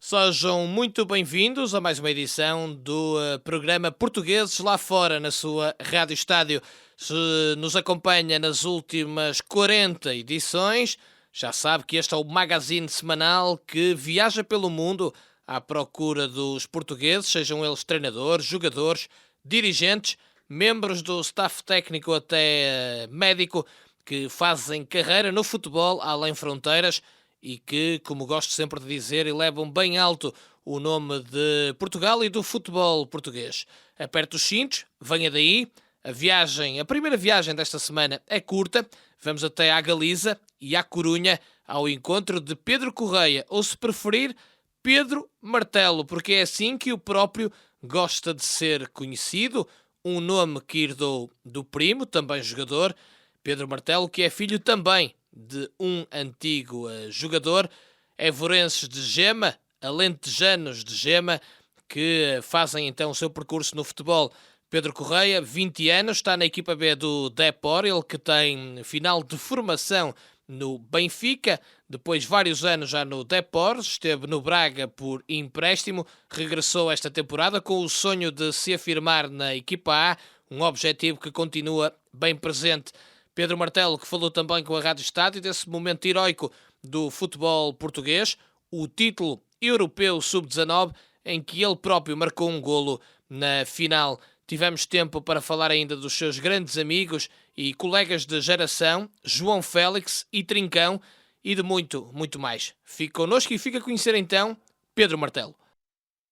Sejam muito bem-vindos a mais uma edição do programa Portugueses lá fora, na sua Rádio Estádio. Se nos acompanha nas últimas 40 edições, já sabe que este é o magazine semanal que viaja pelo mundo à procura dos portugueses, sejam eles treinadores, jogadores, dirigentes, membros do staff técnico até médico, que fazem carreira no futebol além fronteiras e que, como gosto sempre de dizer, elevam bem alto o nome de Portugal e do futebol português. Aperte os cintos, venha daí. A primeira viagem desta semana é curta. Vamos até à Galiza e à Corunha, ao encontro de Pedro Correia, ou se preferir, Pedro Martelo, porque é assim que o próprio gosta de ser conhecido, um nome que herdou do primo, também jogador, Pedro Martelo, que é filho também de um antigo jogador, evorenses de Gema, alentejanos de Gema, que fazem então o seu percurso no futebol. Pedro Correia, 20 anos, está na equipa B do Depor, ele que tem final de formação no Benfica, depois vários anos já no Depor, esteve no Braga por empréstimo, regressou esta temporada com o sonho de se afirmar na equipa A, um objetivo que continua bem presente. Pedro Martelo, que falou também com a Rádio Estádio desse momento heroico do futebol português, o título europeu sub-19, em que ele próprio marcou um golo na final. Tivemos tempo para falar ainda dos seus grandes amigos e colegas de geração, João Félix e Trincão, e de muito, muito mais. Fique connosco e fica a conhecer então Pedro Martelo.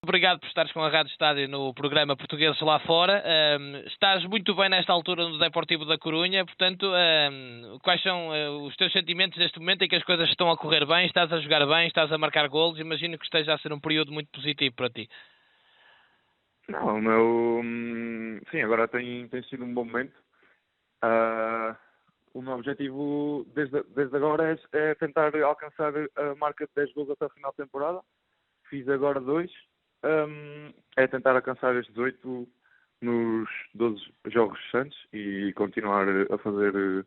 Obrigado por estares com a Rádio Estádio no programa Portugueses lá fora. Estás muito bem nesta altura no Deportivo da Corunha, portanto, quais são os teus sentimentos neste momento em que as coisas estão a correr bem, estás a jogar bem, estás a marcar golos? Imagino que esteja a ser um período muito positivo para ti. Não, o meu. Sim, agora tem sido um bom momento. O meu objetivo desde agora é tentar alcançar a marca de 10 gols até o final da temporada. Fiz agora 2. É tentar alcançar estes 8 nos 12 jogos restantes e continuar a fazer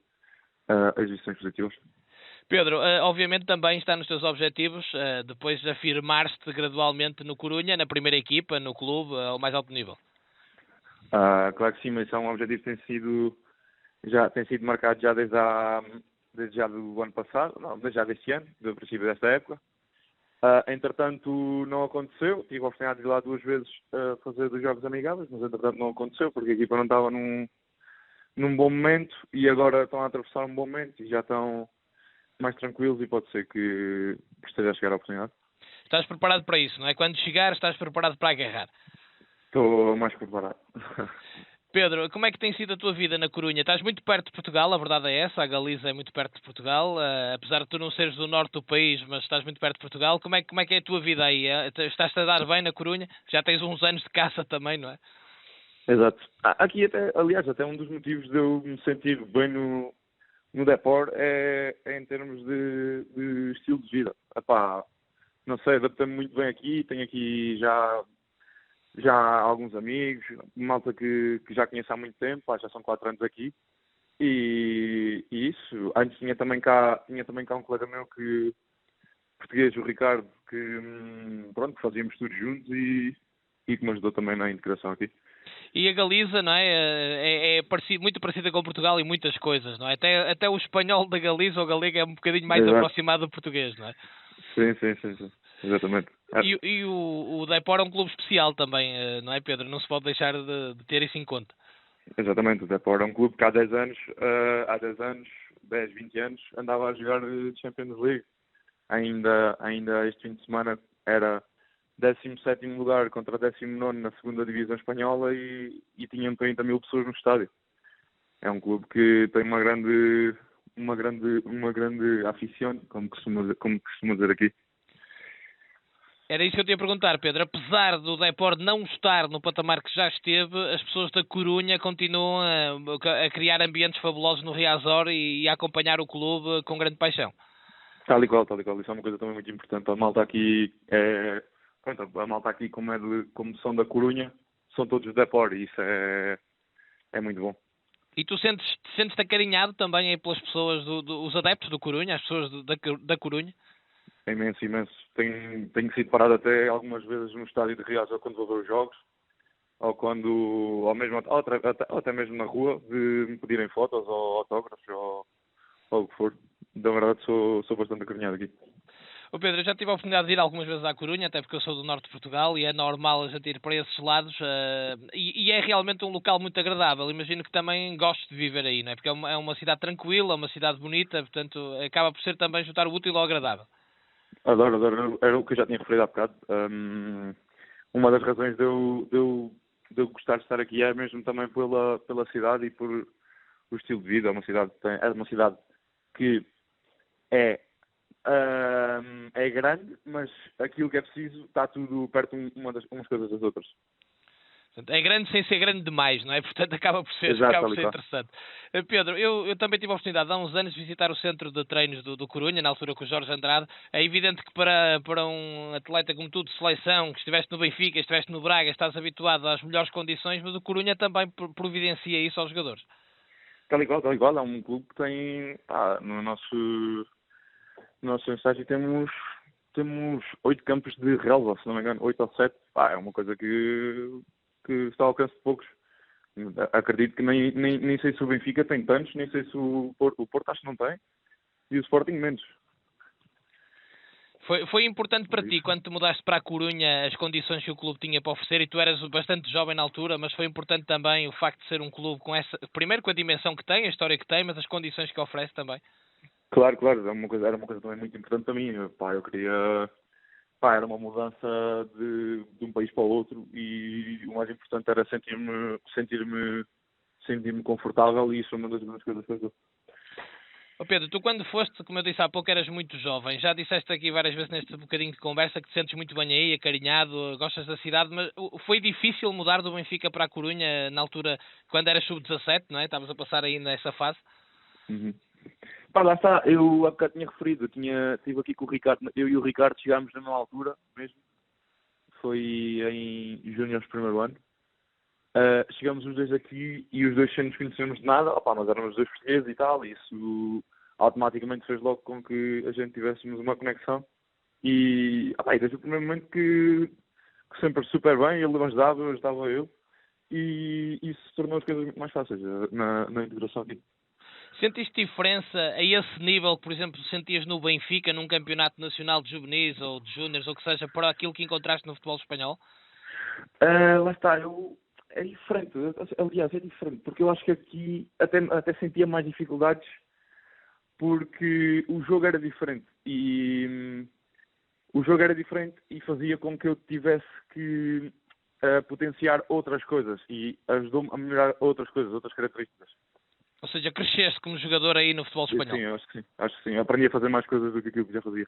exibições positivas. Pedro, obviamente também está nos teus objetivos depois de afirmar-te gradualmente no Corunha, na primeira equipa, no clube, ao mais alto nível. Claro que sim, mas é um objetivo que tem sido marcado já desde já do ano passado, não, desde já deste ano, do princípio desta época. Entretanto, não aconteceu. Tive a oportunidade de ir lá 2 vezes fazer 2 jogos amigáveis, mas entretanto não aconteceu porque a equipa não estava num bom momento e agora estão a atravessar um bom momento e já estão mais tranquilos e pode ser que esteja a chegar a oportunidade. Estás preparado para isso, não é? Quando chegar, estás preparado para agarrar. Estou mais preparado. Pedro, como é que tem sido a tua vida na Corunha? Estás muito perto de Portugal, a verdade é essa, a Galiza é muito perto de Portugal, apesar de tu não seres do norte do país, mas estás muito perto de Portugal. Como é que é a tua vida aí? Estás-te a dar bem na Corunha? Já tens uns anos de caça também, não é? Exato. Aqui até um dos motivos de eu me sentir bem no Depor é em termos de estilo de vida. Epá, não sei, adaptei-me muito bem aqui, tenho aqui já há alguns amigos, malta que já conheço há muito tempo, já são 4 anos aqui. E isso, antes tinha também cá um colega meu português, o Ricardo, que fazíamos tudo juntos e que me ajudou também na integração aqui. E a Galiza, não é? Muito parecida com Portugal em muitas coisas, não é? Até o espanhol da Galiza ou galego é um bocadinho mais Exato. aproximado do português, não é? Sim. Exatamente. E o Depor é um clube especial também, não é, Pedro? Não se pode deixar de ter isso em conta. Exatamente, o Depor é um clube que há 10 anos, 10, 20 anos, andava a jogar Champions League. Ainda este fim de semana era 17º lugar contra 19º na segunda divisão espanhola e tinham 30 mil pessoas no estádio. É um clube que tem uma grande afición, como costuma dizer aqui. Era isso que eu te ia perguntar, Pedro. Apesar do Depor não estar no patamar que já esteve, as pessoas da Corunha continuam a criar ambientes fabulosos no Riazor e a acompanhar o clube com grande paixão. Tal e qual. Isso é uma coisa também muito importante. A malta aqui, como são da Corunha, são todos do Depor e isso é muito bom. E tu sentes-te acarinhado também aí pelas pessoas, os adeptos do Corunha, as pessoas da Corunha? é imenso, imenso. Tenho sido parado até algumas vezes no estádio de Riacho quando vou ver os jogos, ou até mesmo na rua, de me pedirem fotos ou autógrafos ou o que for. Da verdade, sou bastante acarinhado aqui. Ô Pedro, eu já tive a oportunidade de ir algumas vezes à Corunha, até porque eu sou do norte de Portugal e é normal a gente ir para esses lados, e é realmente um local muito agradável. Imagino que também gosto de viver aí, não é? Porque é uma cidade tranquila, uma cidade bonita, portanto acaba por ser também juntar o útil ao agradável. Adoro. Era o que eu já tinha referido há bocado. Uma das razões de eu gostar de estar aqui é mesmo também pela cidade e por o estilo de vida. É uma cidade que é, é grande, mas aquilo que é preciso está tudo perto umas coisas das outras. Portanto, é grande sem ser grande demais, não é? Portanto, acaba por ser Exato, interessante. Pedro, eu também tive a oportunidade há uns anos de visitar o centro de treinos do Corunha, na altura com o Jorge Andrade. É evidente que para um atleta como tu, de seleção, que estiveste no Benfica, estiveste no Braga, estás habituado às melhores condições, mas o Corunha também providencia isso aos jogadores. Tal e qual. É um clube que tem, no nosso estádio temos 8 campos de relva, se não me engano, 8 ou 7. É uma coisa que está ao alcance de poucos. Acredito que nem sei se o Benfica tem tantos, nem sei se o Porto acho que não tem, e o Sporting menos. Foi importante para ti, quando te mudaste para a Corunha, as condições que o clube tinha para oferecer, e tu eras bastante jovem na altura, mas foi importante também o facto de ser um clube com primeiro com a dimensão que tem, a história que tem, mas as condições que oferece também. Claro, era uma coisa também muito importante para mim. Eu queria, era uma mudança de um país para o outro, e o mais importante era sentir-me confortável, e isso é uma das grandes coisas que eu. Ô Pedro, tu quando foste, como eu disse há pouco, eras muito jovem. Já disseste aqui várias vezes neste bocadinho de conversa que te sentes muito bem aí, acarinhado, gostas da cidade, mas foi difícil mudar do Benfica para a Corunha na altura, quando eras sub-17, não é? Estavas a passar aí nessa fase. Uhum. Lá está, eu há bocado tinha referido, estive aqui com o Ricardo, eu e o Ricardo chegámos na mesma altura mesmo, foi em júnior do primeiro ano. Chegamos os dois aqui e os dois sem nos conhecermos de nada, nós éramos dois portugueses e tal, e isso automaticamente fez logo com que a gente tivéssemos uma conexão, e desde o primeiro momento que sempre super bem, ele me ajudava, eu ajudava ele, e isso tornou as coisas muito mais fáceis na integração aqui. Sentiste diferença a esse nível que, por exemplo, sentias no Benfica, num campeonato nacional de juvenis ou de júniores, ou que seja, para aquilo que encontraste no futebol espanhol? Lá está, é diferente, aliás, é diferente, porque eu acho que aqui até sentia mais dificuldades, porque o jogo era diferente, e fazia com que eu tivesse que potenciar outras coisas, e ajudou-me a melhorar outras coisas, outras características. Ou seja, cresceste como jogador aí no futebol espanhol? Sim, acho que sim. Aprendi a fazer mais coisas do que aquilo que já fazia.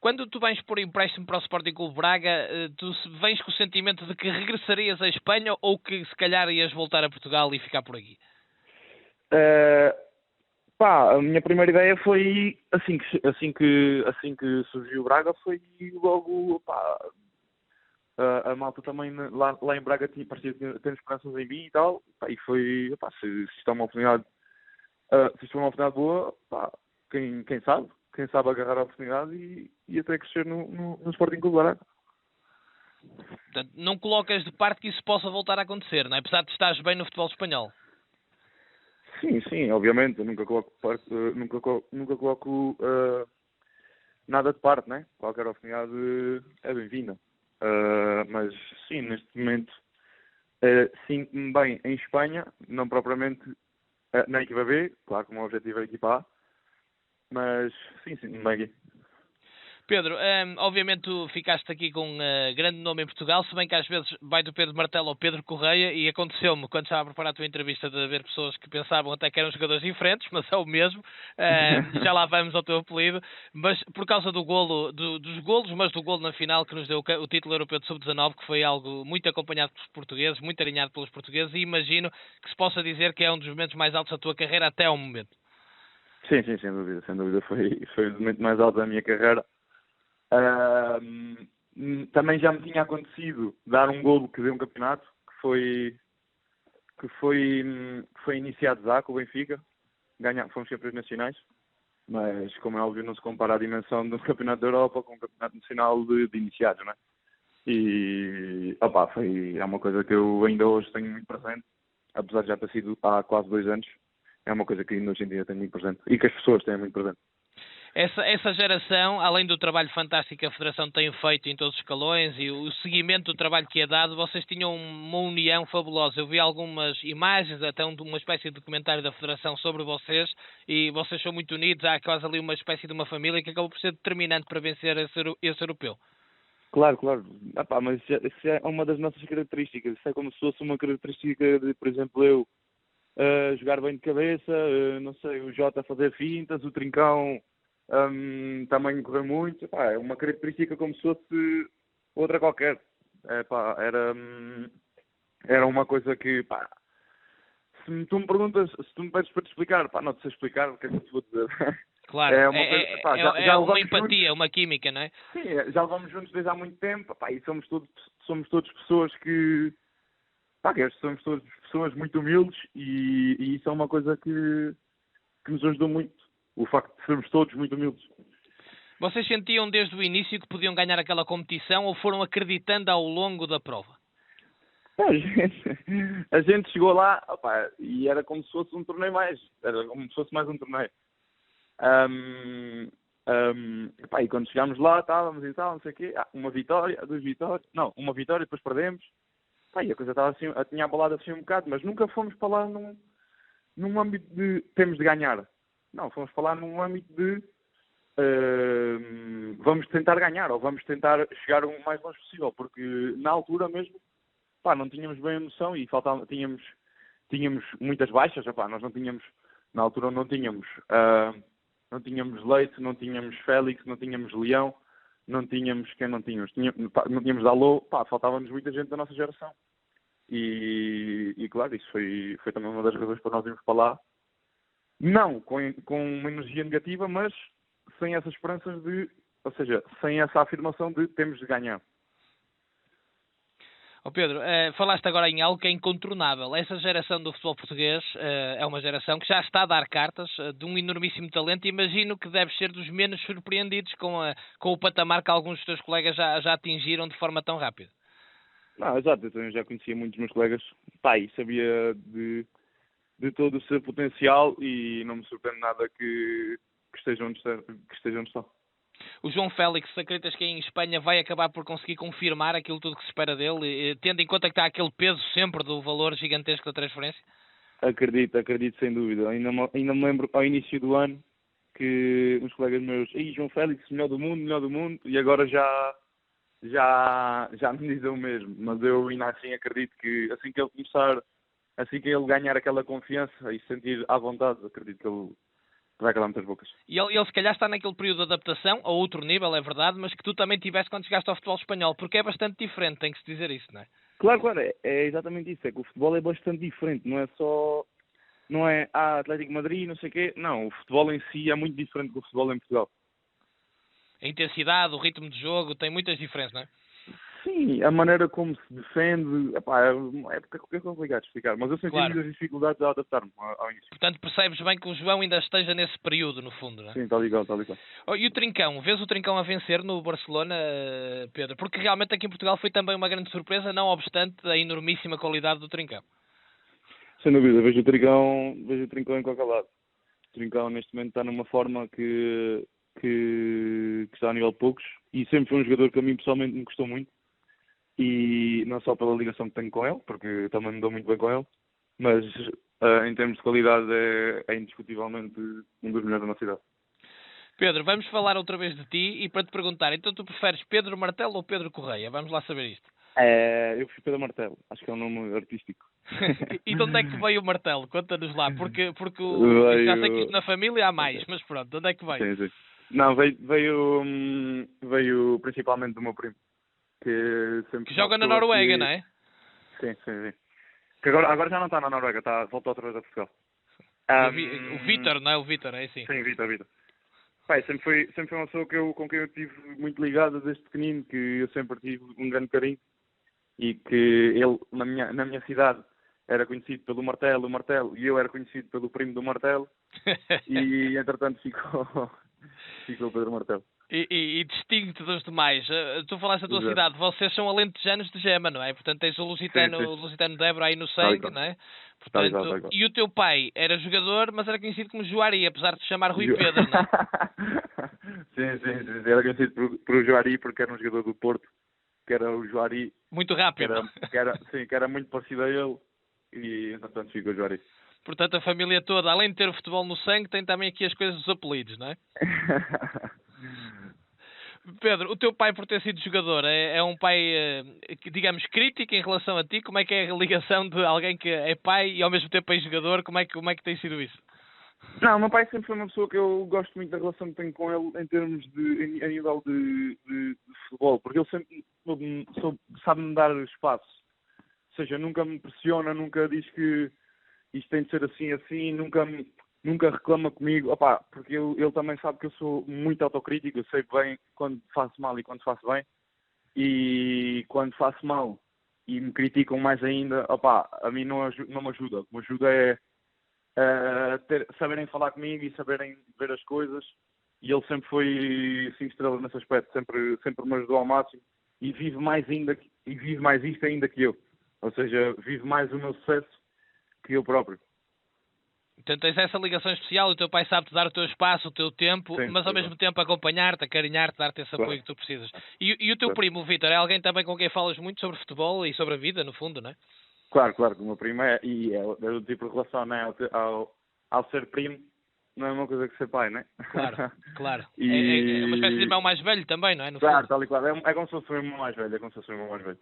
Quando tu vens por empréstimo para o Sporting Clube Braga, tu vens com o sentimento de que regressarias à Espanha, ou que se calhar ias voltar a Portugal e ficar por aqui? A minha primeira ideia foi, assim que surgiu o Braga, foi logo, a malta também lá em Braga parecia ter esperanças em mim e tal, e foi, se isto é uma oportunidade, se isto é uma oportunidade boa, quem sabe agarrar a oportunidade e até crescer no Sporting Clube Braga. Portanto, não colocas de parte que isso possa voltar a acontecer, não é? Apesar de estares bem no futebol espanhol. Sim, obviamente, eu nunca coloco nada de parte, né? Qualquer oportunidade é bem-vinda. Mas sim, neste momento sinto-me bem em Espanha, não propriamente na equipa B, claro que o meu objetivo é a equipa A, mas sim, sinto-me bem aqui. Pedro, obviamente tu ficaste aqui com grande nome em Portugal, se bem que às vezes vai do Pedro Martelo ao Pedro Correia, e aconteceu-me quando estava a preparar a tua entrevista de haver pessoas que pensavam até que eram jogadores diferentes, mas é o mesmo. Já lá vamos ao teu apelido, mas por causa do golo, dos golos, mas do golo na final que nos deu o título europeu de sub-19, que foi algo muito acompanhado pelos portugueses, muito alinhado pelos portugueses, e imagino que se possa dizer que é um dos momentos mais altos da tua carreira até ao momento. Sim, sem dúvida, foi o momento mais alto da minha carreira. Também já me tinha acontecido dar um golo que deu um campeonato, que foi iniciado já com o Benfica, fomos campeões nacionais, mas como é óbvio não se compara a dimensão do Campeonato da Europa com o Campeonato Nacional de iniciados, né? E opá, é uma coisa que eu ainda hoje tenho muito presente, apesar de já ter sido há quase 2 anos, é uma coisa que ainda hoje em dia tenho muito presente e que as pessoas têm muito presente. Essa geração, além do trabalho fantástico que a Federação tem feito em todos os escalões e o seguimento do trabalho que é dado, vocês tinham uma união fabulosa. Eu vi algumas imagens, até uma espécie de documentário da Federação sobre vocês, e vocês são muito unidos, há quase ali uma espécie de uma família que acabou por ser determinante para vencer esse europeu. Claro, claro. Mas isso é uma das nossas características. Isso é como se fosse uma característica de, por exemplo, eu jogar bem de cabeça, não sei, o Jota fazer fintas, o Trincão também correr muito. É uma característica como se fosse outra qualquer. Era uma coisa que, tu me perguntas, se tu me pedes para te explicar, não te sei explicar, o que é que eu te vou dizer? Claro, É uma coisa, é uma empatia, uma química, não é? Sim, já levamos juntos desde há muito tempo, e somos todos pessoas que somos todas pessoas muito humildes e isso é uma coisa que nos ajudou muito, o facto de sermos todos muito humildes. Vocês sentiam desde o início que podiam ganhar aquela competição ou foram acreditando ao longo da prova? A gente chegou lá, e era como se fosse um torneio era como se fosse mais um torneio. E quando chegámos lá, estávamos e tal, não sei o quê, uma vitória, 2 vitórias, não, uma vitória, depois perdemos, e a coisa estava assim, tinha abalado assim um bocado, mas nunca fomos para lá num âmbito de temos de ganhar. Não, fomos para lá num âmbito de vamos tentar ganhar, ou vamos tentar chegar o mais longe possível, porque na altura mesmo, não tínhamos bem a noção e tínhamos muitas baixas, nós não tínhamos, na altura não tínhamos Leite, não tínhamos Félix, não tínhamos Leão, não tínhamos quem não tínhamos, não tínhamos Alô, faltava-nos muita gente da nossa geração. E claro, isso foi também uma das razões para nós irmos para lá. Não com uma energia negativa, mas sem essas esperanças ou seja, sem essa afirmação de temos de ganhar. Pedro, falaste agora em algo que é incontornável. Essa geração do futebol português é uma geração que já está a dar cartas de um enormíssimo talento e imagino que deve ser dos menos surpreendidos com o patamar que alguns dos teus colegas já atingiram de forma tão rápida. Não, exato, eu já conhecia muitos dos meus colegas, e sabia de todo o seu potencial e não me surpreende nada que estejam onde estão. O João Félix, acreditas que em Espanha vai acabar por conseguir confirmar aquilo tudo que se espera dele, tendo em conta que está aquele peso sempre do valor gigantesco da transferência? Acredito sem dúvida. Ainda me lembro ao início do ano que uns colegas meus, João Félix, melhor do mundo, e agora já me dizem o mesmo. Mas eu ainda assim acredito que assim que ele ganhar aquela confiança e se sentir à vontade, acredito que ele vai calar muitas bocas. E ele se calhar está naquele período de adaptação, a outro nível, é verdade, mas que tu também tiveste quando chegaste ao futebol espanhol, porque é bastante diferente, tem que se dizer isso, não é? Claro, é exatamente isso, é que o futebol é bastante diferente, não é Atlético Madrid, não sei o quê, não, o futebol em si é muito diferente do futebol em Portugal. A intensidade, o ritmo de jogo, tem muitas diferenças, não é? Sim, a maneira como se defende, é complicado de explicar, mas eu senti muitas dificuldades a adaptar-me ao início. Portanto, percebes bem que o João ainda esteja nesse período, no fundo, não é? Sim, está ligado. E o Trincão? Vês o Trincão a vencer no Barcelona, Pedro? Porque realmente aqui em Portugal foi também uma grande surpresa, não obstante a enormíssima qualidade do Trincão. Sem dúvida, vejo o Trincão em qualquer lado. O Trincão neste momento está numa forma que está a nível de poucos e sempre foi um jogador que a mim pessoalmente me gostou muito. E não só pela ligação que tenho com ele, porque também me dou muito bem com ele, mas em termos de qualidade é indiscutivelmente um dos melhores da nossa cidade. Pedro, vamos falar outra vez de ti e para te perguntar, então tu preferes Pedro Martelo ou Pedro Correia? Vamos lá saber isto. Eu prefiro Pedro Martelo, acho que é um nome artístico. E de onde é que veio o Martelo? Conta-nos lá, porque já sei que isto na família há mais, mas pronto, de onde é que veio? Sim. Não, veio principalmente do meu primo. Que joga na Noruega, não é? Sim. Que agora já não está na Noruega, voltou outra vez a Portugal. O Vítor, não é? O Vítor, é assim. Sim, Vítor. Sempre foi uma pessoa com quem eu estive muito ligado desde pequenino, que eu sempre tive um grande carinho e que ele, na minha cidade, era conhecido pelo Martelo, e eu era conhecido pelo primo do Martelo, e entretanto ficou o Pedro Martelo. E distingue-te dos demais. Tu falaste da tua Exato. cidade, vocês são alentejanos de Gema, não é? Portanto, tens o Lusitano, Sim. o Lusitano de Évora aí no Tal e sangue, qual. não é? Tal e Portanto, qual. e o teu pai era jogador, mas era conhecido como Joari, apesar de se chamar Rui Pedro, não é? sim. Era conhecido por Joari, porque era um jogador do Porto, que era o Joari, Muito rápido. que era muito parecido a ele, e entretanto ficou o Joari. Portanto, a família toda, além de ter o futebol no sangue, tem também aqui as coisas dos apelidos, não é? Pedro, o teu pai, por ter sido jogador, é um pai, digamos, crítico em relação a ti? Como é que é a ligação de alguém que é pai e ao mesmo tempo é jogador? Como é que tem sido isso? Não, o meu pai sempre foi uma pessoa que eu gosto muito da relação que tenho com ele em termos a nível de futebol, porque ele sempre sabe-me dar espaço. Ou seja, nunca me pressiona, nunca diz que isto tem de ser assim, nunca reclama comigo. Opa, porque ele também sabe que eu sou muito autocrítico, eu sei bem quando faço mal e quando faço bem. E quando faço mal e me criticam mais ainda, opa, a mim não me ajuda. O que me ajuda é saberem falar comigo e saberem ver as coisas, e ele sempre foi 5 estrelas nesse aspecto, sempre me ajudou ao máximo, e vive mais isto ainda que eu, ou seja, vive mais o meu sucesso que eu próprio. Então tens essa ligação especial, o teu pai sabe-te dar o teu espaço, o teu tempo, Sim, mas ao mesmo tempo acompanhar-te, acarinhar-te, dar-te esse apoio que tu precisas. E o teu primo, o Vítor, é alguém também com quem falas muito sobre futebol e sobre a vida, no fundo, não é? Claro, o meu primo é o tipo de relação, né? Ao ser primo, não é uma coisa que ser pai, né? Claro. E... É uma espécie de irmão mais velho também, não é? No Claro, fundo. tal e qual. É como se fosse um irmão mais velho,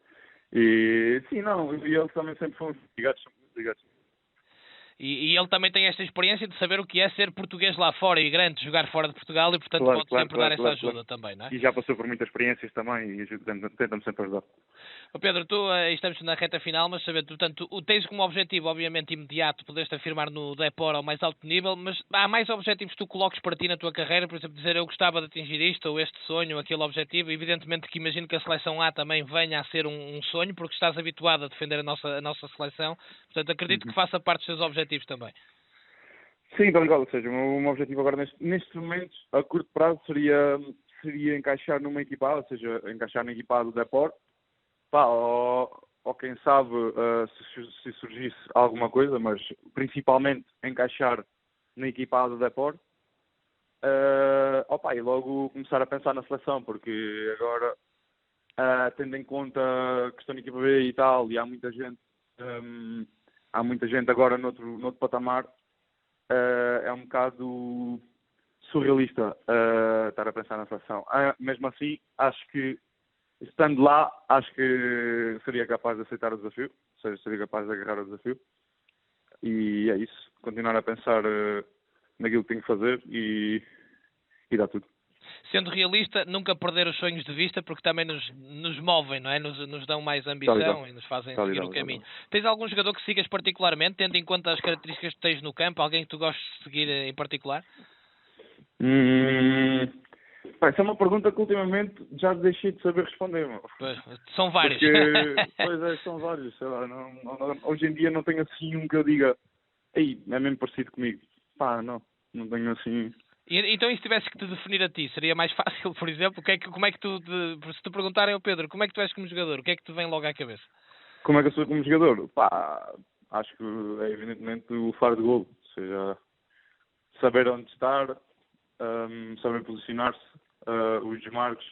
E sim, não, e eles também sempre foram ligados. E ele também tem esta experiência de saber o que é ser português lá fora e grande, jogar fora de Portugal, e portanto pode sempre dar essa ajuda também, não é? E já passou por muitas experiências também e tenta-me sempre ajudar. Pedro, estamos na reta final, mas saber, portanto, tens como objetivo, obviamente, imediato, poderes-te afirmar no Depor ao mais alto nível, mas há mais objetivos que tu coloques para ti na tua carreira, por exemplo, dizer eu gostava de atingir isto, ou este sonho, ou aquele objetivo. Evidentemente que imagino que a seleção A também venha a ser um sonho, porque estás habituado a defender a nossa seleção, portanto acredito que faça parte dos teus objetivos também. Sim, tal igual, ou seja, o meu objetivo agora neste momento, a curto prazo, seria encaixar numa equipa A, ou seja, encaixar na equipa A do Depor, ou quem sabe se surgisse alguma coisa, mas principalmente encaixar na equipa A do Depor, e logo começar a pensar na seleção, porque agora, tendo em conta que estou na equipa B e tal, e há muita gente agora noutro patamar, é um bocado surrealista estar a pensar na seleção. Mesmo assim, acho que estando lá, acho que seria capaz de aceitar o desafio, ou seja, seria capaz de agarrar o desafio. E é isso, continuar a pensar naquilo que tenho que fazer e dá tudo. Sendo realista, nunca perder os sonhos de vista, porque também nos movem, não é? Nos dão mais ambição e nos fazem seguir o caminho. Tens algum jogador que sigas particularmente, tendo em conta as características que tens no campo? Alguém que tu gostes de seguir em particular? Essa é uma pergunta que ultimamente já deixei de saber responder. Pois, são vários. São vários, sei lá. Hoje em dia não tenho assim um que eu diga, ei, é mesmo parecido comigo. Não tenho assim. Então, e se tivesse que te definir a ti, seria mais fácil, por exemplo, como é que tu, se te perguntarem ao Pedro, como é que tu és como jogador, o que é que te vem logo à cabeça? Como é que eu sou como jogador? Acho que é evidentemente o faro de golo, ou seja, saber onde estar, saber posicionar-se, os desmarques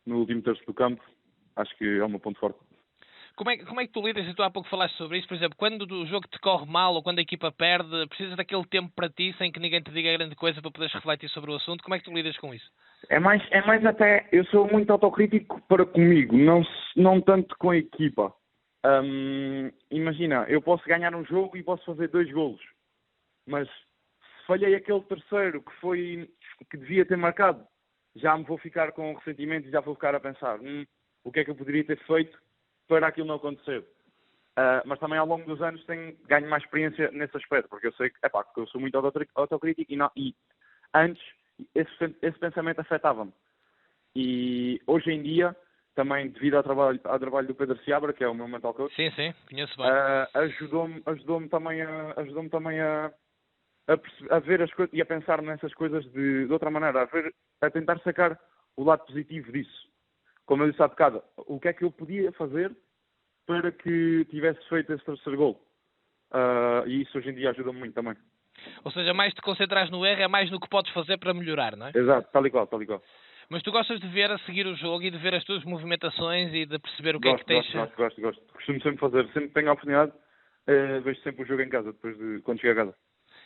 no último terço do campo, acho que é o meu ponto forte. Como é que tu lidas, e tu há pouco falaste sobre isso, por exemplo, quando o jogo te corre mal ou quando a equipa perde, precisas daquele tempo para ti, sem que ninguém te diga grande coisa para poderes refletir sobre o assunto, como é que tu lidas com isso? É mais até, eu sou muito autocrítico para comigo, não tanto com a equipa. Imagina, eu posso ganhar um jogo e posso fazer 2 golos, mas se falhei aquele terceiro que devia ter marcado, já me vou ficar com ressentimento e já vou ficar a pensar, o que é que eu poderia ter feito para aquilo não acontecer. Mas também ao longo dos anos ganho mais experiência nesse aspecto, porque eu sei que eu sou muito autocrítico e antes esse pensamento afetava-me. E hoje em dia também devido ao trabalho do Pedro Seabra, que é o meu mental coach. Sim, conheço bem. Ajudou-me também a ver as coisas e a pensar nessas coisas de outra maneira, a tentar sacar o lado positivo disso. Como eu disse há bocado, o que é que eu podia fazer para que tivesse feito esse terceiro gol? E isso hoje em dia ajuda-me muito também. Ou seja, mais te concentrares no erro, é mais no que podes fazer para melhorar, não é? Exato, tal e qual. Mas tu gostas de ver a seguir o jogo e de ver as tuas movimentações e de perceber o que é que tens... Gosto. Costumo sempre fazer, sempre que tenho a oportunidade, vejo sempre o jogo em casa, quando chego a casa.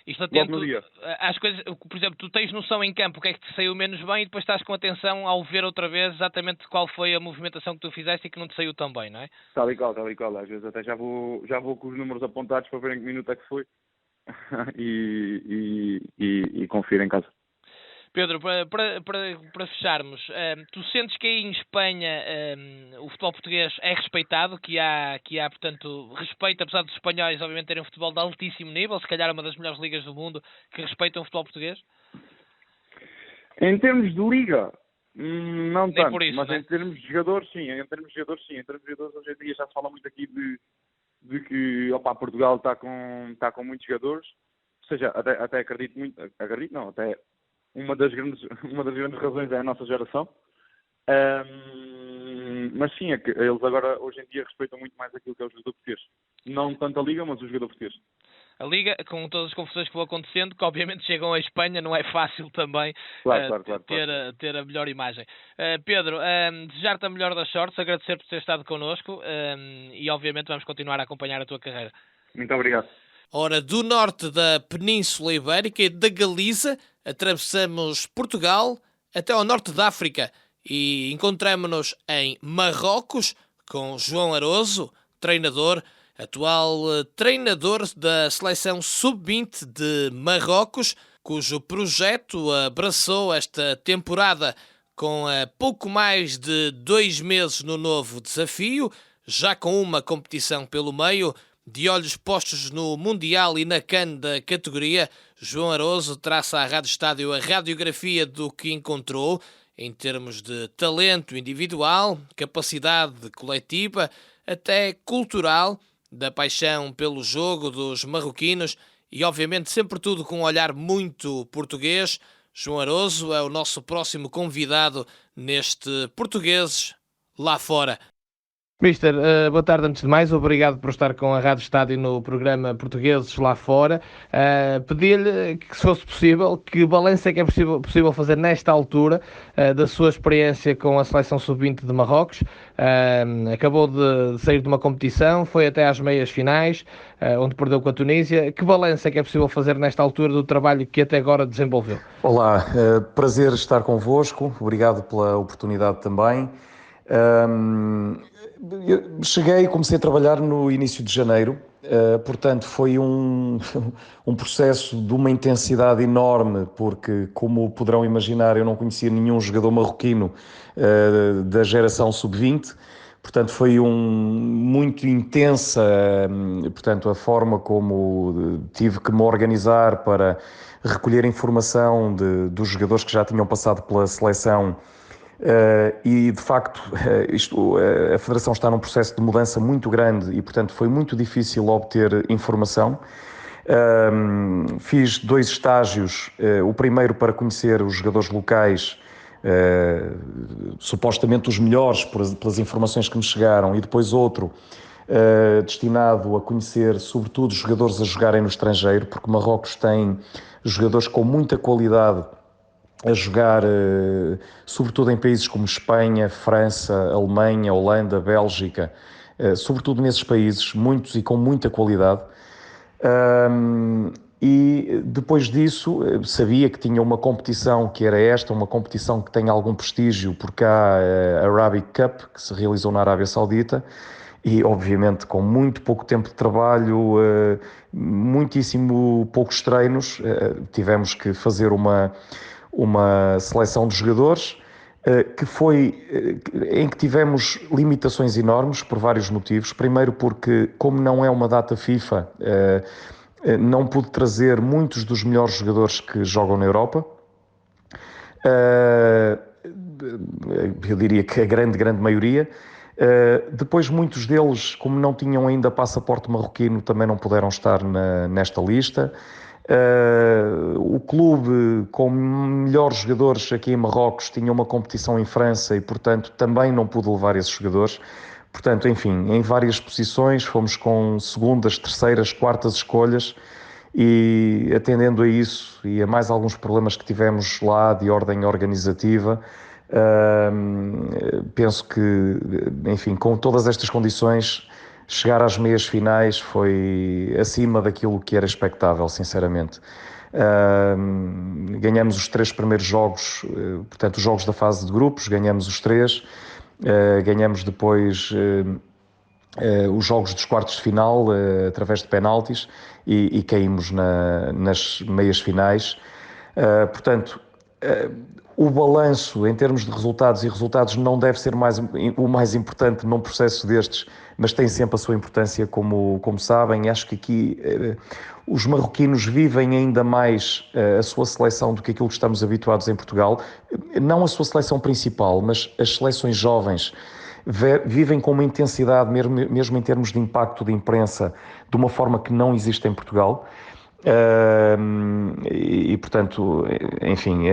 Isto atento Logo no dia. às coisas, por exemplo, tu tens noção em campo o que é que te saiu menos bem e depois estás com atenção ao ver outra vez exatamente qual foi a movimentação que tu fizeste e que não te saiu tão bem, não é? Tal e qual. Às vezes até já vou com os números apontados para ver em que minuto é que foi e confiro em casa. Pedro, para fecharmos, tu sentes que aí em Espanha o futebol português é respeitado, que há, portanto, respeito, apesar dos espanhóis, obviamente, terem um futebol de altíssimo nível, se calhar uma das melhores ligas do mundo, que respeitam o futebol português? Em termos de liga, não tanto, por isso, mas né? em termos de jogadores, sim. Em termos de jogadores, hoje em dia já se fala muito aqui de que Portugal está com muitos jogadores. Ou seja, até acredito muito, até uma das grandes razões é a nossa geração. Mas sim, é que eles agora, hoje em dia, respeitam muito mais aquilo que é o jogador português. Não tanto a Liga, mas o jogador português. A Liga, com todas as confusões que vão acontecendo, que obviamente chegam à Espanha, não é fácil também Claro. ter a melhor imagem. Pedro, desejar-te a melhor das sortes, agradecer por ter estado connosco e obviamente vamos continuar a acompanhar a tua carreira. Muito obrigado. Ora, do norte da Península Ibérica e da Galiza, atravessamos Portugal até ao norte da África e encontramos-nos em Marrocos com João Aroso, treinador, atual treinador da seleção sub-20 de Marrocos, cujo projeto abraçou esta temporada com pouco mais de 2 meses no novo desafio, já com uma competição pelo meio. De olhos postos no Mundial e na CAN da categoria, João Aroso traça à Rádio Estádio a radiografia do que encontrou em termos de talento individual, capacidade coletiva, até cultural, da paixão pelo jogo dos marroquinos e, obviamente, sempre tudo com um olhar muito português. João Aroso é o nosso próximo convidado neste Portugueses lá fora. Mister, boa tarde antes de mais, obrigado por estar com a Rádio Estádio no programa Portugueses lá fora. Pedi-lhe que, se fosse possível, que balanço é que é possível fazer nesta altura da sua experiência com a seleção sub-20 de Marrocos. Acabou de sair de uma competição, foi até às meias finais, onde perdeu com a Tunísia. Que balanço é que é possível fazer nesta altura do trabalho que até agora desenvolveu? Olá, prazer estar convosco, obrigado pela oportunidade também. Comecei a trabalhar no início de janeiro, portanto foi um processo de uma intensidade enorme, porque, como poderão imaginar, eu não conhecia nenhum jogador marroquino da geração sub-20, portanto foi muito intensa, portanto, a forma como tive que me organizar para recolher informação dos jogadores que já tinham passado pela seleção. E de facto a Federação está num processo de mudança muito grande e portanto foi muito difícil obter informação. Fiz 2 estágios, o primeiro para conhecer os jogadores locais, supostamente os melhores pelas informações que me chegaram, e depois outro destinado a conhecer sobretudo os jogadores a jogarem no estrangeiro, porque Marrocos tem jogadores com muita qualidade a jogar, sobretudo em países como Espanha, França, Alemanha, Holanda, Bélgica, sobretudo nesses países, muitos e com muita qualidade. E depois disso sabia que tinha uma competição que era esta, uma competição que tem algum prestígio, porque há a Arabic Cup, que se realizou na Arábia Saudita, e obviamente com muito pouco tempo de trabalho, muitíssimo poucos treinos, tivemos que fazer uma seleção de jogadores em que tivemos limitações enormes por vários motivos. Primeiro porque, como não é uma data FIFA, não pude trazer muitos dos melhores jogadores que jogam na Europa. eu diria que a grande maioria. Depois muitos deles, como não tinham ainda passaporte marroquino, também não puderam estar nesta lista. O clube com melhores jogadores aqui em Marrocos tinha uma competição em França e, portanto, também não pude levar esses jogadores. Portanto, enfim, em várias posições, fomos com segundas, terceiras, quartas escolhas e, atendendo a isso e a mais alguns problemas que tivemos lá de ordem organizativa, penso que, enfim, com todas estas condições, chegar às meias finais foi acima daquilo que era expectável, sinceramente. Ganhamos os 3 primeiros jogos, portanto, os jogos da fase de grupos, ganhamos os 3. Ganhamos depois os jogos dos quartos de final através de penaltis e caímos nas meias finais. Portanto, o balanço em termos de resultados, e resultados não deve ser o mais importante num processo destes, mas tem sempre a sua importância, como sabem. Acho que aqui os marroquinos vivem ainda mais a sua seleção do que aquilo que estamos habituados em Portugal. Não a sua seleção principal, mas as seleções jovens vivem com uma intensidade, mesmo em termos de impacto de imprensa, de uma forma que não existe em Portugal. Portanto, enfim,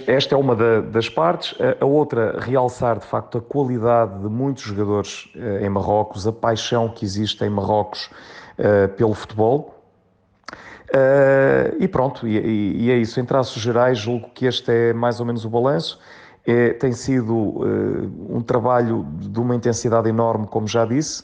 esta é uma das partes. A outra, realçar de facto a qualidade de muitos jogadores em Marrocos, a paixão que existe em Marrocos pelo futebol. E pronto, e é isso. Em traços gerais, julgo que este é mais ou menos o balanço. Tem sido um trabalho de uma intensidade enorme, como já disse,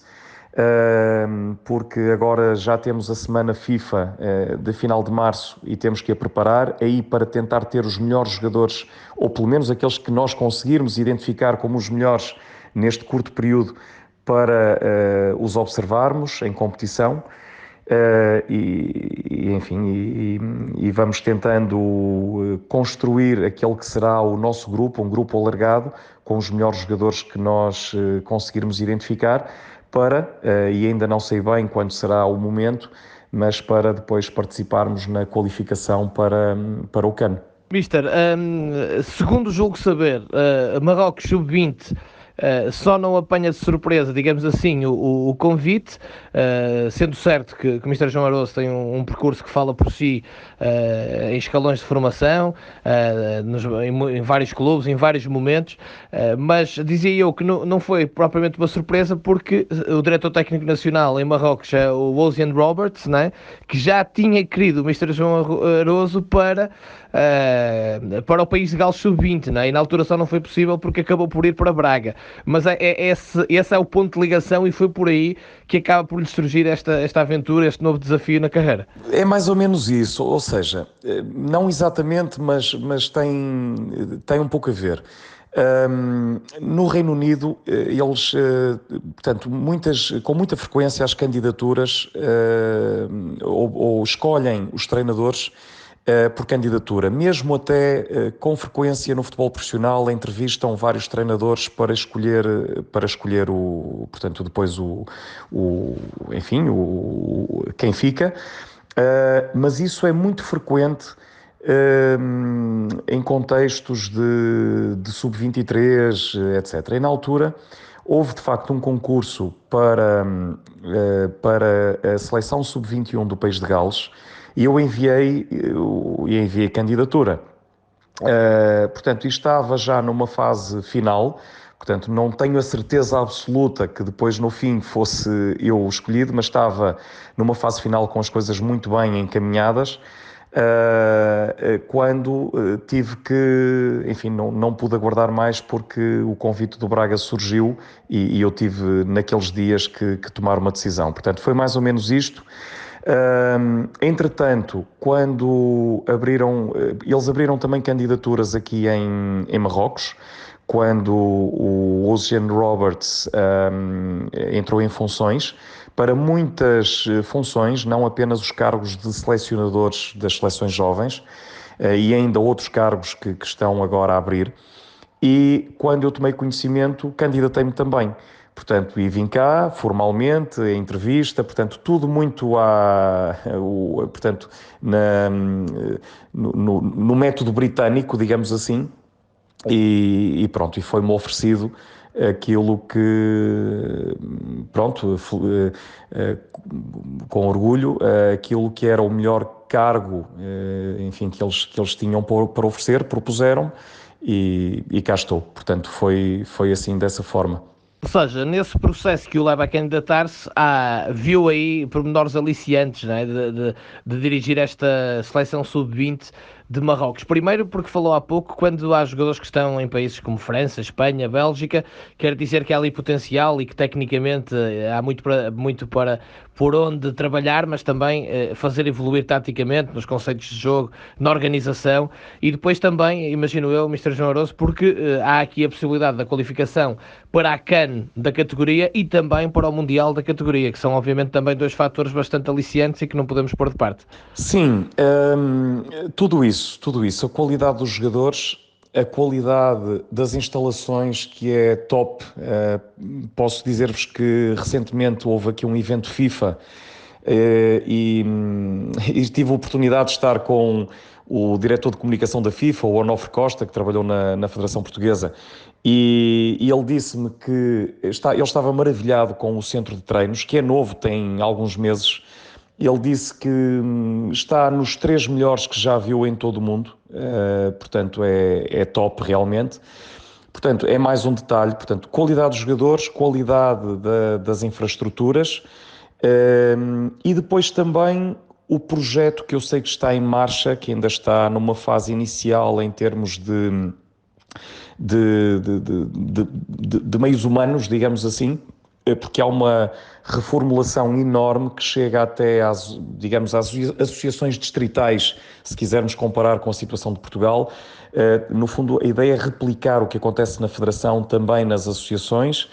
porque agora já temos a semana FIFA de final de março e temos que a preparar aí para tentar ter os melhores jogadores, ou pelo menos aqueles que nós conseguirmos identificar como os melhores neste curto período, para os observarmos em competição. Enfim, vamos tentando construir aquele que será o nosso grupo, um grupo alargado, com os melhores jogadores que nós conseguirmos identificar, e ainda não sei bem quando será o momento, mas para depois participarmos na qualificação para o CAN. Mister, segundo julgo saber, Marrocos Sub-20 só não apanha de surpresa, digamos assim, o convite, sendo certo que o Mr. João Aroso tem um percurso que fala por si em escalões de formação, em vários clubes, em vários momentos, mas dizia eu que não foi propriamente uma surpresa, porque o diretor técnico nacional em Marrocos é o Ozian Roberts, né, que já tinha querido o Mr. João Aroso para o país de Gales Sub-20, né? E na altura só não foi possível porque acabou por ir para Braga. Mas esse é o ponto de ligação, e foi por aí que acaba por lhe surgir esta aventura, este novo desafio na carreira. É mais ou menos isso, ou seja, não exatamente, mas tem um pouco a ver. No Reino Unido, eles, portanto, com muita frequência as candidaturas ou escolhem os treinadores por candidatura. Mesmo até com frequência no futebol profissional entrevistam vários treinadores para escolher portanto, depois quem fica. Mas isso é muito frequente em contextos de sub-23, etc. E na altura houve de facto um concurso para a seleção sub-21 do país de Gales, e eu enviei a candidatura. Portanto, estava já numa fase final, portanto, não tenho a certeza absoluta que depois no fim fosse eu escolhido, mas estava numa fase final com as coisas muito bem encaminhadas, quando tive que, enfim, não pude aguardar mais, porque o convite do Braga surgiu e eu tive naqueles dias que tomar uma decisão. Portanto, foi mais ou menos isto. Entretanto, quando eles abriram também candidaturas aqui em Marrocos, quando o Ozian Roberts entrou em funções, para muitas funções, não apenas os cargos de selecionadores das seleções jovens, e ainda outros cargos que estão agora a abrir, e quando eu tomei conhecimento, candidatei-me também. Portanto, e vim cá, formalmente, a entrevista, portanto, tudo muito no método britânico, digamos assim, e pronto, e foi-me oferecido aquilo que, pronto, com orgulho, aquilo que era o melhor cargo, enfim, que eles tinham para oferecer, propuseram e cá estou. Portanto, foi assim, dessa forma. Ou seja, nesse processo que o leva a candidatar-se, viu aí pormenores aliciantes, não é? De dirigir esta seleção sub-20 de Marrocos. Primeiro porque falou há pouco, quando há jogadores que estão em países como França, Espanha, Bélgica, quer dizer que há ali potencial e que tecnicamente há muito para por onde trabalhar, mas também fazer evoluir taticamente nos conceitos de jogo, na organização, e depois também, imagino eu, Mr. João Aroso, porque há aqui a possibilidade da qualificação para a CAN da categoria e também para o Mundial da categoria, que são obviamente também dois fatores bastante aliciantes e que não podemos pôr de parte. Sim, tudo isso, a qualidade dos jogadores, a qualidade das instalações, que é top. Posso dizer-vos que recentemente houve aqui um evento FIFA e tive a oportunidade de estar com o diretor de comunicação da FIFA, o Onofre Costa, que trabalhou na Federação Portuguesa, e ele disse-me que ele estava maravilhado com o centro de treinos, que é novo, tem alguns meses. Ele disse que está nos 3 melhores que já viu em todo o mundo, portanto é top realmente. Portanto, é mais um detalhe, portanto, qualidade dos jogadores, qualidade das infraestruturas, e depois também o projeto que eu sei que está em marcha, que ainda está numa fase inicial em termos de meios humanos, digamos assim, porque há uma reformulação enorme que chega até às associações distritais, se quisermos comparar com a situação de Portugal. No fundo, a ideia é replicar o que acontece na Federação também nas associações,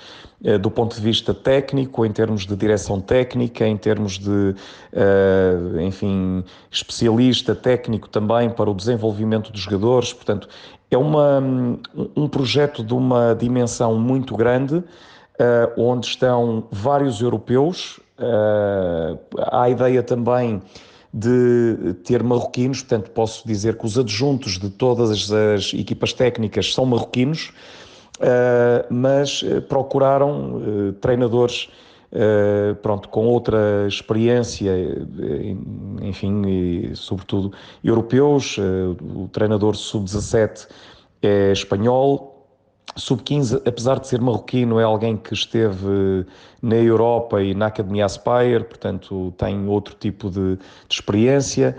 do ponto de vista técnico, em termos de direção técnica, em termos de, enfim, especialista técnico também para o desenvolvimento dos jogadores. Portanto, é um projeto de uma dimensão muito grande, onde estão vários europeus. Há a ideia também de ter marroquinos, portanto posso dizer que os adjuntos de todas as equipas técnicas são marroquinos, mas procuraram treinadores pronto, com outra experiência, enfim, e sobretudo europeus. O treinador sub-17 é espanhol. Sub-15, apesar de ser marroquino, é alguém que esteve na Europa e na Academia Aspire, portanto tem outro tipo de experiência.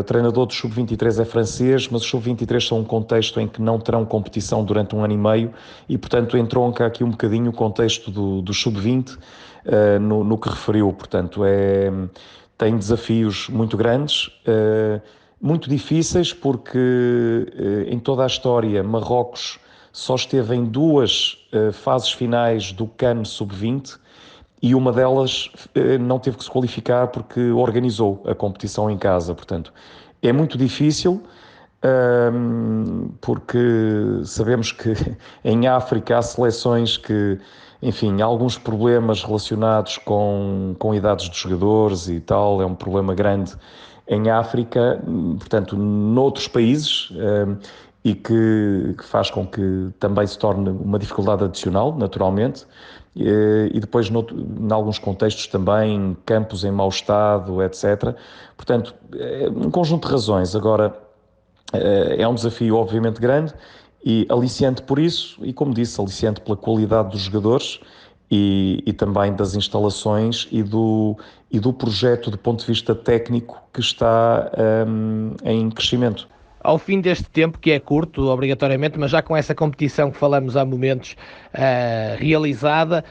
O treinador do Sub-23 é francês, mas os Sub-23 são um contexto em que não terão competição durante 1 ano e meio e, portanto, entronca aqui um bocadinho o contexto do Sub-20 no que referiu. Portanto, tem desafios muito grandes, muito difíceis, porque em toda a história Marrocos só esteve em 2 fases finais do CAN Sub-20 e uma delas não teve que se qualificar porque organizou a competição em casa. Portanto, é muito difícil, porque sabemos que em África há seleções que, enfim, há alguns problemas relacionados com idades dos jogadores e tal, é um problema grande em África, portanto, noutros países, e que faz com que também se torne uma dificuldade adicional, naturalmente, e depois, em alguns contextos também, campos em mau estado, etc. Portanto, um conjunto de razões. Agora, é um desafio obviamente grande e aliciante por isso, e como disse, aliciante pela qualidade dos jogadores e também das instalações e do projeto do ponto de vista técnico que está em crescimento. Ao fim deste tempo, que é curto, obrigatoriamente, mas já com essa competição que falamos há momentos realizada,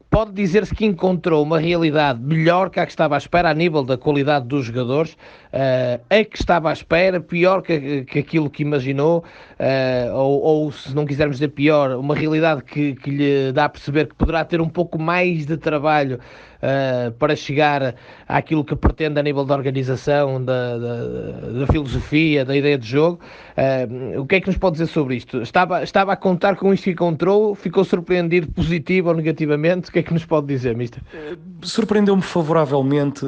pode dizer-se que encontrou uma realidade melhor que a que estava à espera a nível da qualidade dos jogadores, a que estava à espera, pior que aquilo que imaginou, ou se não quisermos dizer pior, uma realidade que lhe dá a perceber que poderá ter um pouco mais de trabalho para chegar àquilo que pretende a nível da organização, da filosofia, da ideia de jogo. O que é que nos pode dizer sobre isto? Estava a contar com isto que encontrou? Ficou surpreendido positivo ou negativamente? O que é que nos pode dizer, mister? Surpreendeu-me favoravelmente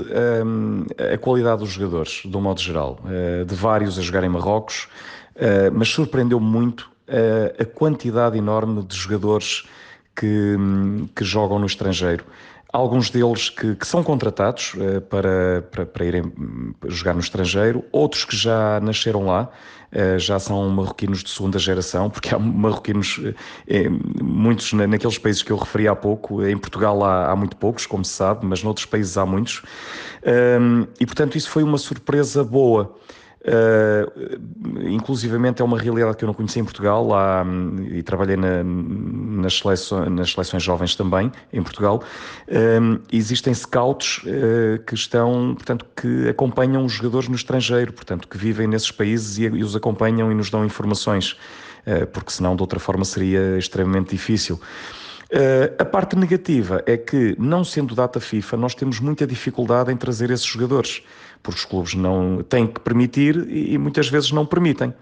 a qualidade dos jogadores, de um modo geral, de vários a jogar em Marrocos. mas surpreendeu-me muito a quantidade enorme de jogadores que jogam no estrangeiro. Alguns deles que são contratados para irem jogar no estrangeiro, outros que já nasceram lá, já são marroquinos de segunda geração, porque há marroquinos, muitos naqueles países que eu referi há pouco. Em Portugal há muito poucos, como se sabe, mas noutros países há muitos. E, portanto, isso foi uma surpresa boa. Inclusivamente é uma realidade que eu não conhecia em Portugal e trabalhei nas seleções jovens também em Portugal. Existem scouts que estão, portanto, que acompanham os jogadores no estrangeiro, portanto, que vivem nesses países e os acompanham e nos dão informações, porque senão de outra forma seria extremamente difícil. A parte negativa é que, não sendo data FIFA, nós temos muita dificuldade em trazer esses jogadores, porque os clubes não têm que permitir e muitas vezes não permitem.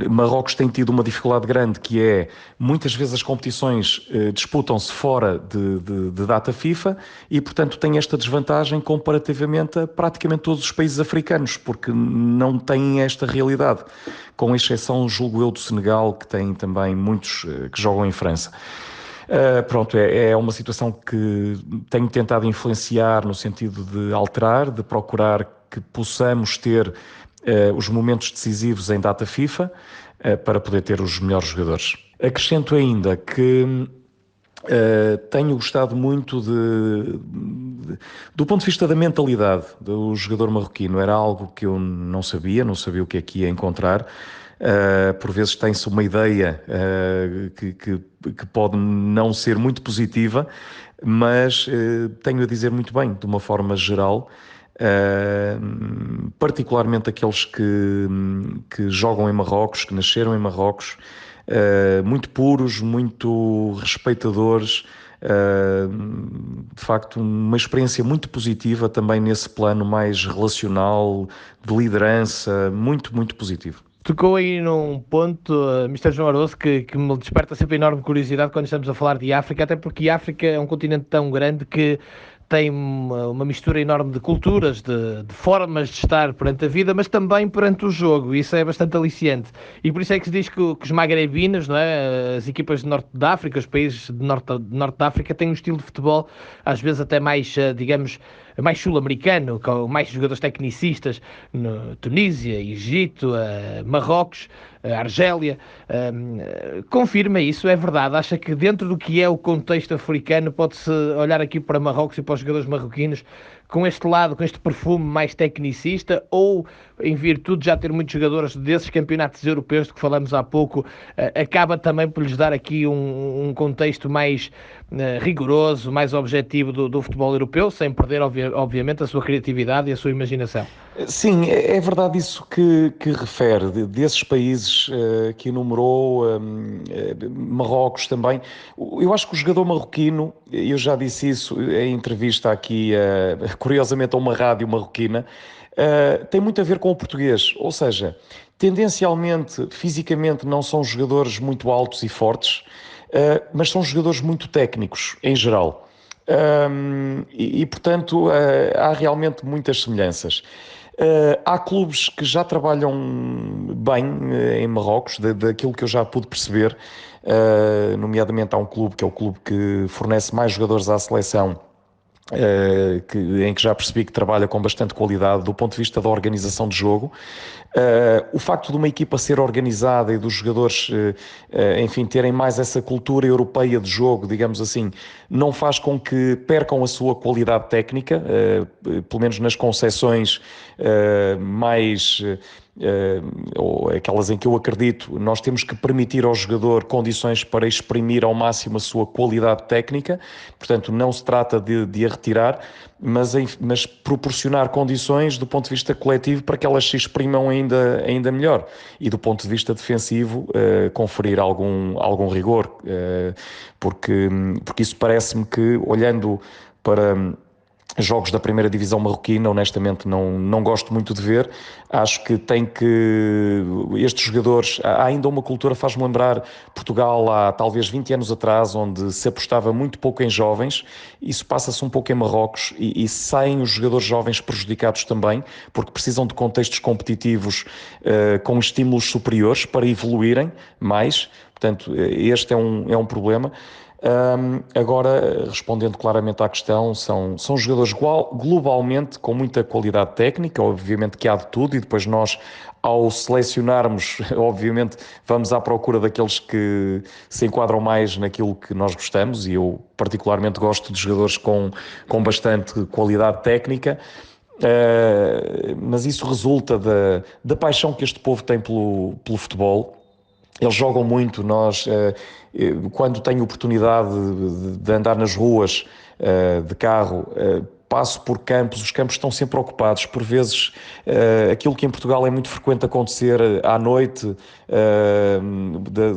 Marrocos tem tido uma dificuldade grande, que é, muitas vezes as competições disputam-se fora de data FIFA e, portanto, tem esta desvantagem comparativamente a praticamente todos os países africanos, porque não têm esta realidade, com exceção, julgo eu, do Senegal, que tem também muitos que jogam em França. Pronto, é uma situação que tenho tentado influenciar no sentido de alterar, de procurar que possamos ter os momentos decisivos em data FIFA para poder ter os melhores jogadores. Acrescento ainda que tenho gostado muito do ponto de vista da mentalidade do jogador marroquino. Era algo que eu não sabia o que é que ia encontrar. Por vezes tem-se uma ideia que pode não ser muito positiva, mas tenho a dizer muito bem, de uma forma geral, particularmente aqueles que jogam em Marrocos, que nasceram em Marrocos, muito puros, muito respeitadores, de facto uma experiência muito positiva também nesse plano mais relacional, de liderança, muito, muito positivo. Tocou aí num ponto, Mr. João Aroso, que me desperta sempre enorme curiosidade quando estamos a falar de África, até porque a África é um continente tão grande que tem uma mistura enorme de culturas, de formas de estar perante a vida, mas também perante o jogo, e isso é bastante aliciante. E por isso é que se diz que os magrebinos, não é? As equipas de Norte de África, os países de Norte de África, têm um estilo de futebol, às vezes até mais, digamos, mais sul-americano, com mais jogadores tecnicistas, no Tunísia, Egito, Marrocos, Argélia. Confirma isso, é verdade? Acha que dentro do que é o contexto africano pode-se olhar aqui para Marrocos e para os jogadores marroquinos com este lado, com este perfume mais tecnicista, ou em virtude de já ter muitos jogadores desses campeonatos europeus de que falamos há pouco, acaba também por lhes dar aqui um contexto mais rigoroso, mais objetivo do futebol europeu, sem perder obviamente a sua criatividade e a sua imaginação? Sim, é verdade isso que refere, desses países que enumerou, Marrocos também. Eu acho que o jogador marroquino, eu já disse isso em entrevista aqui, curiosamente a uma rádio marroquina, tem muito a ver com o português, ou seja, tendencialmente, fisicamente não são jogadores muito altos e fortes, mas são jogadores muito técnicos, em geral. Portanto, há realmente muitas semelhanças. Há clubes que já trabalham bem em Marrocos, daquilo que eu já pude perceber, nomeadamente há um clube que é o clube que fornece mais jogadores à seleção, em que já percebi que trabalha com bastante qualidade do ponto de vista da organização de jogo. O facto de uma equipa ser organizada e dos jogadores, enfim, terem mais essa cultura europeia de jogo, digamos assim, não faz com que percam a sua qualidade técnica, pelo menos nas conceções mais... ou aquelas em que eu acredito, nós temos que permitir ao jogador condições para exprimir ao máximo a sua qualidade técnica, portanto não se trata de a retirar, mas proporcionar condições do ponto de vista coletivo para que elas se exprimam ainda melhor, e do ponto de vista defensivo conferir algum rigor, porque isso parece-me que, olhando jogos da primeira divisão marroquina, honestamente não gosto muito de ver. Acho que estes jogadores, há ainda uma cultura, faz-me lembrar Portugal há talvez 20 anos atrás, onde se apostava muito pouco em jovens. Isso passa-se um pouco em Marrocos e saem os jogadores jovens prejudicados também, porque precisam de contextos competitivos com estímulos superiores para evoluírem mais. Portanto, este é um problema. Agora, respondendo claramente à questão, são jogadores globalmente com muita qualidade técnica, obviamente que há de tudo, e depois nós, ao selecionarmos, obviamente vamos à procura daqueles que se enquadram mais naquilo que nós gostamos, e eu particularmente gosto de jogadores com bastante qualidade técnica. Mas isso resulta da paixão que este povo tem pelo futebol. Eles jogam muito. Quando tenho oportunidade de andar nas ruas de carro, passo por campos, os campos estão sempre ocupados. Por vezes, aquilo que em Portugal é muito frequente acontecer à noite,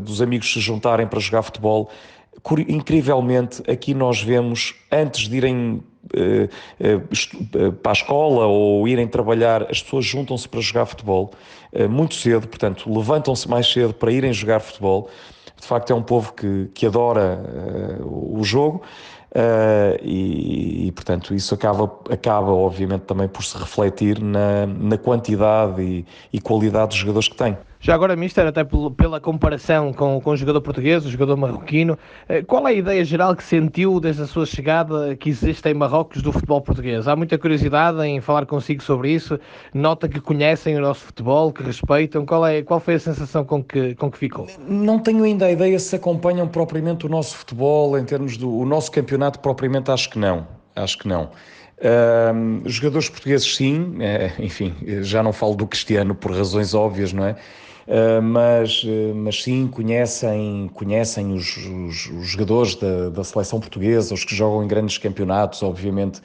dos amigos se juntarem para jogar futebol, incrivelmente, aqui nós vemos, antes de irem para a escola ou irem trabalhar, as pessoas juntam-se para jogar futebol muito cedo, portanto, levantam-se mais cedo para irem jogar futebol. De facto, é um povo que adora o jogo. Portanto, isso acaba, obviamente, também por se refletir na quantidade e qualidade dos jogadores que tem. Já agora, Mister, até pela comparação com o jogador português, o jogador marroquino, qual é a ideia geral que sentiu desde a sua chegada que existe em Marrocos do futebol português? Há muita curiosidade em falar consigo sobre isso? Nota que conhecem o nosso futebol, que respeitam? Qual foi a sensação com que ficou? Não tenho ainda a ideia se acompanham propriamente o nosso futebol em termos o nosso campeonato propriamente, acho que não. Jogadores portugueses sim, enfim, já não falo do Cristiano por razões óbvias, não é? Mas sim, conhecem os jogadores da seleção portuguesa, os que jogam em grandes campeonatos, obviamente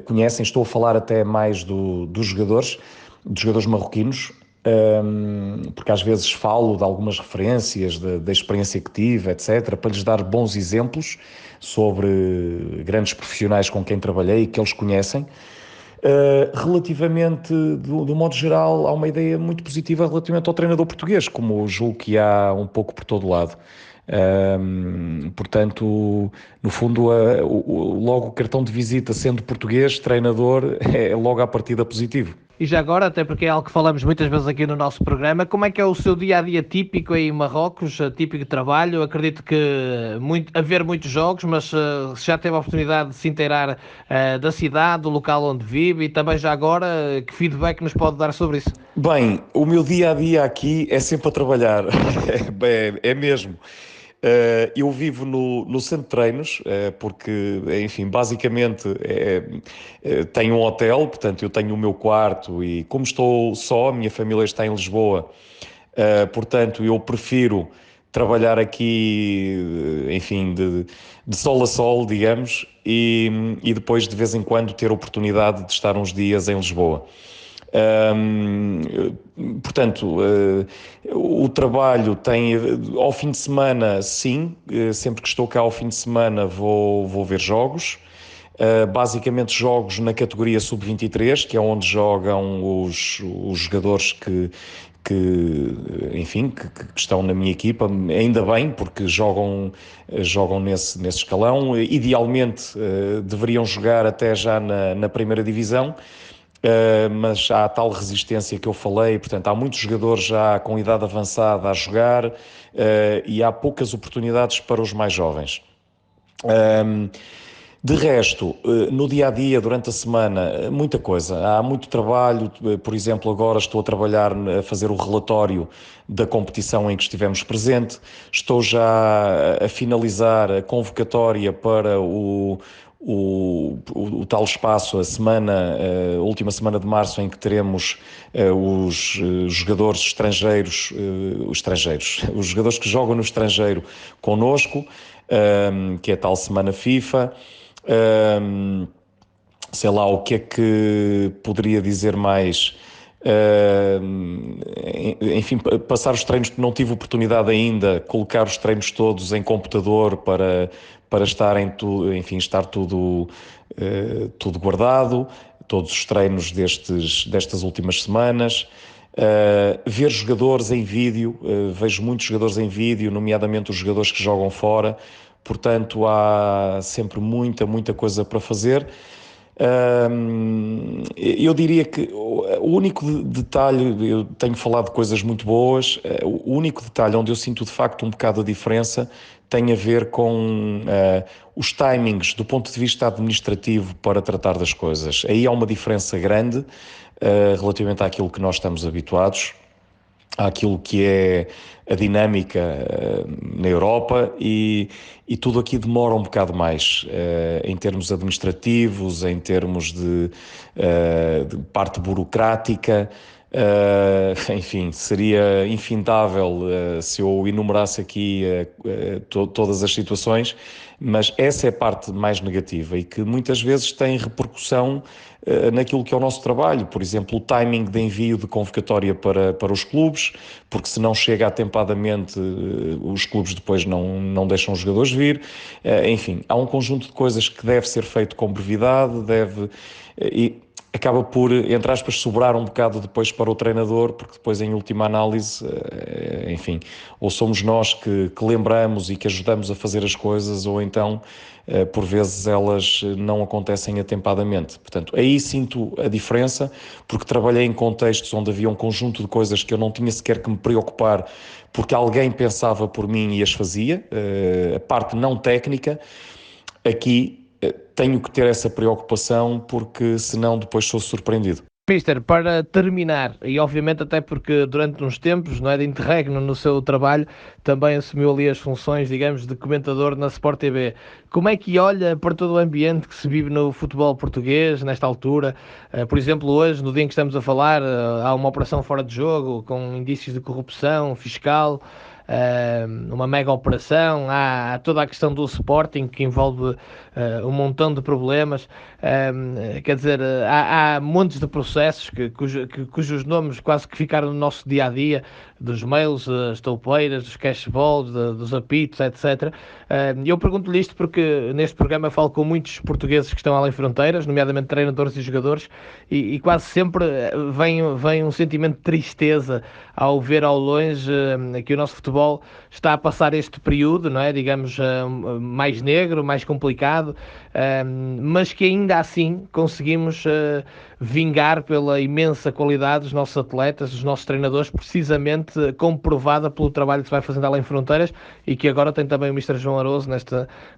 conhecem. Estou a falar até mais dos jogadores marroquinos, porque às vezes falo de algumas referências da experiência que tive, etc., para lhes dar bons exemplos sobre grandes profissionais com quem trabalhei e que eles conhecem. Relativamente, do modo geral, há uma ideia muito positiva relativamente ao treinador português, como julgo que há um pouco por todo lado. Portanto, no fundo, logo o cartão de visita, sendo português, treinador, é logo à partida positivo. E já agora, até porque é algo que falamos muitas vezes aqui no nosso programa, como é que é o seu dia-a-dia típico aí em Marrocos, típico de trabalho? Acredito que haver muitos jogos, mas se já teve a oportunidade de se inteirar da cidade, do local onde vive, e também já agora, que feedback nos pode dar sobre isso? Bem, o meu dia-a-dia aqui é sempre a trabalhar, é mesmo. Eu vivo no centro de treinos, porque, enfim, basicamente tenho um hotel, portanto eu tenho o meu quarto e como estou só, a minha família está em Lisboa, portanto eu prefiro trabalhar aqui, enfim, de sol a sol, digamos, e depois de vez em quando ter a oportunidade de estar uns dias em Lisboa. Portanto, o trabalho tem ao fim de semana, sim, sempre que estou cá ao fim de semana vou ver jogos, basicamente jogos na categoria sub-23, que é onde jogam os jogadores enfim, que estão na minha equipa, ainda bem, porque jogam nesse escalão. Idealmente deveriam jogar até já na primeira divisão, mas há a tal resistência que eu falei, portanto há muitos jogadores já com idade avançada a jogar, e há poucas oportunidades para os mais jovens. De resto, no dia-a-dia, durante a semana, muita coisa. Há muito trabalho. Por exemplo, agora estou a trabalhar a fazer o relatório da competição em que estivemos presente. Estou já a finalizar a convocatória para o tal espaço, a última semana de março, em que teremos os jogadores estrangeiros, os jogadores que jogam no estrangeiro connosco, que é a tal semana FIFA. Sei lá, o que é que poderia dizer mais? enfim, passar os treinos, não tive oportunidade ainda, colocar os treinos todos em computador para estar tudo guardado, todos os treinos destas últimas semanas. Ver jogadores em vídeo, vejo muitos jogadores em vídeo, nomeadamente os jogadores que jogam fora, portanto há sempre muita coisa para fazer. Eu diria que o único detalhe, eu tenho falado de coisas muito boas, o único detalhe onde eu sinto de facto um bocado a diferença tem a ver com os timings do ponto de vista administrativo para tratar das coisas. Aí há uma diferença grande relativamente àquilo que nós estamos habituados, àquilo que é a dinâmica na Europa e tudo aqui demora um bocado mais em termos administrativos, em termos de parte burocrática. Enfim, seria infindável se eu enumerasse aqui todas as situações, mas essa é a parte mais negativa e que muitas vezes tem repercussão naquilo que é o nosso trabalho. Por exemplo, o timing de envio de convocatória para os clubes, porque se não chega atempadamente, os clubes depois não deixam os jogadores vir. Enfim, há um conjunto de coisas que deve ser feito com brevidade, e acaba por, entre aspas, sobrar um bocado depois para o treinador, porque depois, em última análise, enfim, ou somos nós que lembramos e que ajudamos a fazer as coisas, ou então, por vezes, elas não acontecem atempadamente. Portanto, aí sinto a diferença, porque trabalhei em contextos onde havia um conjunto de coisas que eu não tinha sequer que me preocupar, porque alguém pensava por mim e as fazia, a parte não técnica. Aqui tenho que ter essa preocupação, porque senão depois sou surpreendido. Mister, para terminar, e obviamente até porque durante uns tempos, não é, de interregno no seu trabalho, também assumiu ali as funções, digamos, de comentador na Sport TV. Como é que olha para todo o ambiente que se vive no futebol português nesta altura? Por exemplo, hoje, no dia em que estamos a falar, há uma operação fora de jogo com indícios de corrupção fiscal, uma mega operação, há toda a questão do Sporting que envolve um montão de problemas, quer dizer, há montes de processos cujos nomes quase que ficaram no nosso dia-a-dia, dos mails, das toupeiras, dos cashballs, dos apitos, etc. Eu pergunto-lhe isto porque neste programa falo com muitos portugueses que estão além fronteiras, nomeadamente treinadores e jogadores, e quase sempre vem um sentimento de tristeza ao ver ao longe que o nosso futebol está a passar este período, não é? Digamos, mais negro, mais complicado, mas que ainda assim conseguimos vingar pela imensa qualidade dos nossos atletas, dos nossos treinadores, precisamente comprovada pelo trabalho que se vai fazendo além fronteiras e que agora tem também o Mr. João Aroso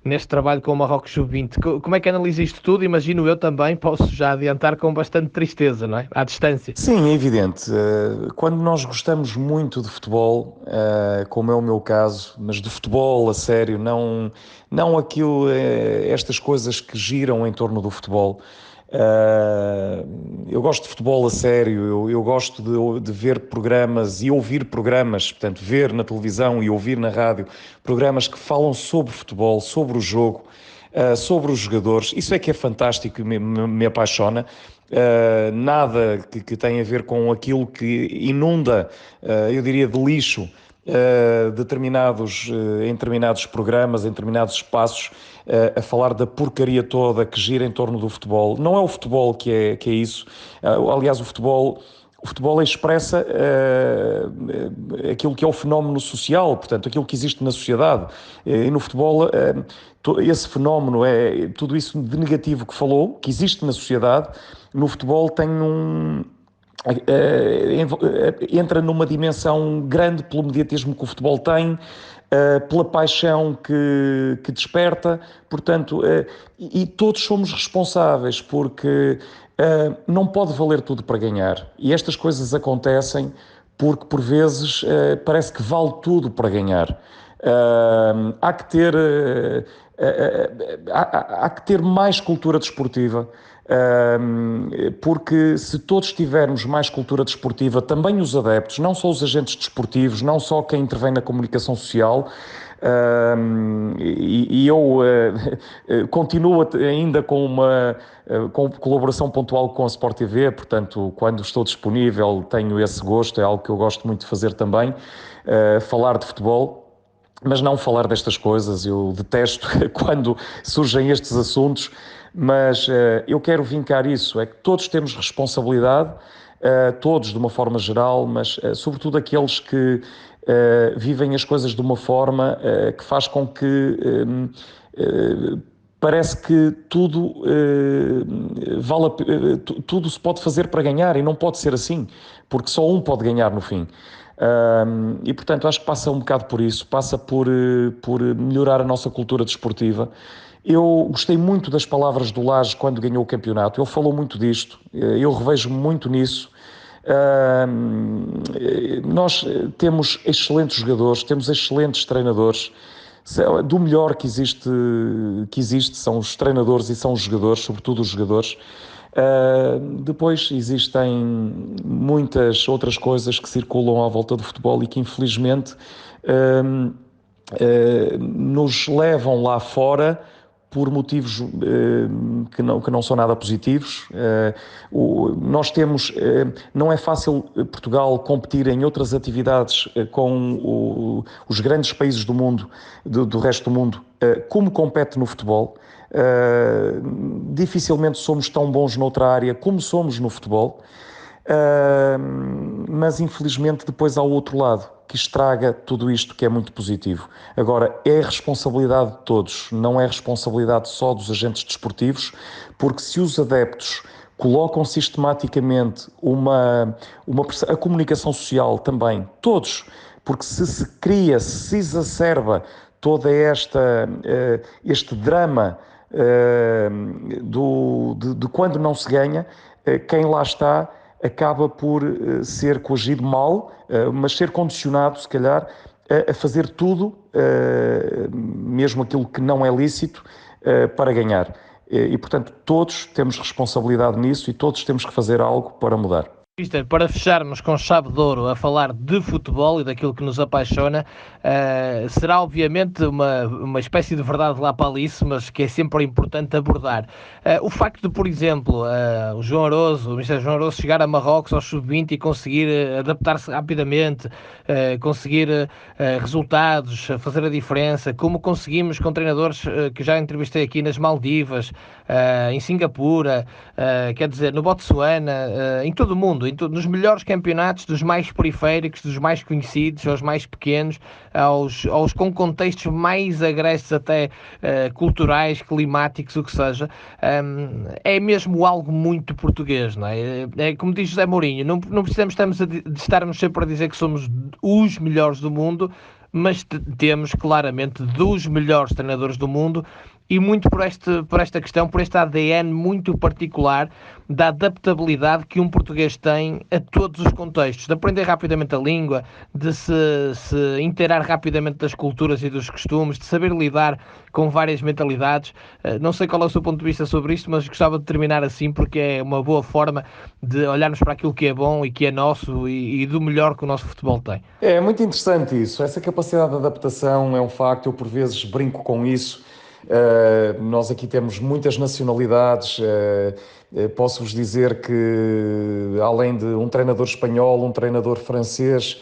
neste trabalho com o Marrocos Sub-20. Como é que analisa isto tudo? Imagino eu também, posso já adiantar, com bastante tristeza, não é? À distância. Sim, é evidente. Quando nós gostamos muito de futebol, como é o meu caso, mas de futebol a sério, não aquilo, estas coisas que giram em torno do futebol. Eu gosto de futebol a sério, eu gosto de ver programas e ouvir programas, portanto, ver na televisão e ouvir na rádio programas que falam sobre futebol, sobre o jogo, sobre os jogadores. Isso é que é fantástico e me apaixona. Nada que tenha a ver com aquilo que inunda, eu diria, de lixo em determinados programas, em determinados espaços, a falar da porcaria toda que gira em torno do futebol. Não é o futebol que é isso. Aliás, o futebol expressa aquilo que é o fenómeno social, portanto, aquilo que existe na sociedade. E no futebol, esse fenómeno, tudo isso de negativo que falou, que existe na sociedade, no futebol tem entra numa dimensão grande pelo mediatismo que o futebol tem, pela paixão que desperta, portanto, e todos somos responsáveis, porque não pode valer tudo para ganhar. E estas coisas acontecem porque, por vezes, parece que vale tudo para ganhar. Há que ter há que ter mais cultura desportiva, porque se todos tivermos mais cultura desportiva, também os adeptos, não só os agentes desportivos, não só quem intervém na comunicação social, e eu continuo ainda com colaboração pontual com a Sport TV, portanto, quando estou disponível tenho esse gosto, é algo que eu gosto muito de fazer também, falar de futebol. Mas não falar destas coisas, eu detesto quando surgem estes assuntos, mas eu quero vincar isso, é que todos temos responsabilidade, todos de uma forma geral, mas sobretudo aqueles que vivem as coisas de uma forma que faz com que parece que tudo se pode fazer para ganhar e não pode ser assim, porque só um pode ganhar no fim. E portanto acho que passa um bocado por isso, passa por melhorar a nossa cultura desportiva. Eu gostei muito das palavras do Lage quando ganhou o campeonato, ele falou muito disto, eu revejo-me muito nisso. Nós temos excelentes jogadores, temos excelentes treinadores, do melhor que existe são os treinadores e são os jogadores, sobretudo os jogadores. Depois existem muitas outras coisas que circulam à volta do futebol e que infelizmente nos levam lá fora por motivos que não são nada positivos. Nós temos, não é fácil Portugal competir em outras atividades com os grandes países do mundo, do resto do mundo, como compete no futebol. Dificilmente somos tão bons noutra área como somos no futebol, mas infelizmente depois há o outro lado que estraga tudo isto que é muito positivo. Agora, é responsabilidade de todos, não é responsabilidade só dos agentes desportivos, porque se os adeptos colocam sistematicamente a comunicação social também, todos, porque se cria, se exacerba toda este drama de quando não se ganha, quem lá está acaba por ser coagido mal, mas ser condicionado, se calhar, a fazer tudo, mesmo aquilo que não é lícito, para ganhar. E, portanto, todos temos responsabilidade nisso e todos temos que fazer algo para mudar. Para fecharmos com chave de ouro a falar de futebol e daquilo que nos apaixona, será obviamente uma espécie de verdade lá para Alice, mas que é sempre importante abordar. O facto de, por exemplo, o Mr. João Aroso chegar a Marrocos aos sub-20 e conseguir adaptar-se rapidamente, conseguir resultados, fazer a diferença, como conseguimos com treinadores que já entrevistei aqui nas Maldivas, em Singapura, quer dizer, no Botsuana, em todo o mundo, nos melhores campeonatos, dos mais periféricos, dos mais conhecidos, aos mais pequenos, aos com contextos mais agressos até culturais, climáticos, o que seja, é mesmo algo muito português, não é? É como diz José Mourinho, não precisamos de estarmos sempre a dizer que somos os melhores do mundo, mas temos claramente dos melhores treinadores do mundo e muito por esta questão, por este ADN muito particular da adaptabilidade que um português tem a todos os contextos, de aprender rapidamente a língua, de se inteirar rapidamente das culturas e dos costumes, de saber lidar com várias mentalidades. Não sei qual é o seu ponto de vista sobre isto, mas gostava de terminar assim porque é uma boa forma de olharmos para aquilo que é bom e que é nosso e do melhor que o nosso futebol tem. É muito interessante isso, essa capacidade de adaptação é um facto, eu por vezes brinco com isso. Nós aqui temos muitas nacionalidades, posso-vos dizer que além de um treinador espanhol, um treinador francês,